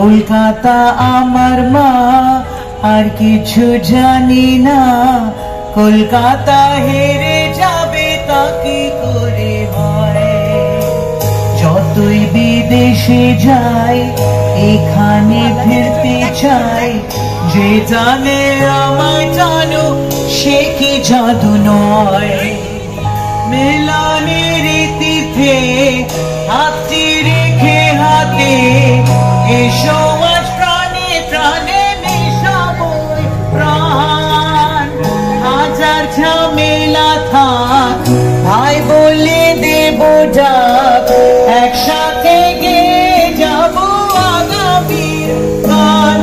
কলকাতা আমার মা, আর কিছু জানি না। কলকাতা হেরে যাবে তা কি করে হয়? যতই বিদেশে যাই এখানে ফিরতে চাই। যে জানে আমায় জানো সে কি জাদু নয়। মেলানের তিথে হাতটি রেখে হাতে এসো আজ প্রাণে প্রাণে মেশাবই প্রাণ। হাজার ঝামেলা থাক ভাই বলে দেব ডাক, একসাথে গেয়ে যাব আগামীর গান।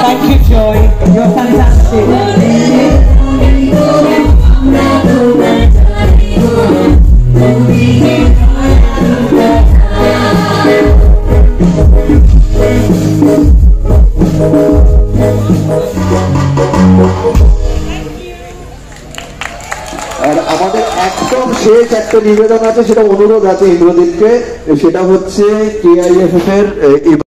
Thank you, Joy. You're fantastic. আর আমাদের একদম শেষ একটা নিবেদন আছে, সেটা অনুরোধ আছে ইন্দ্রদীপকে, সেটা হচ্ছে KIFF এর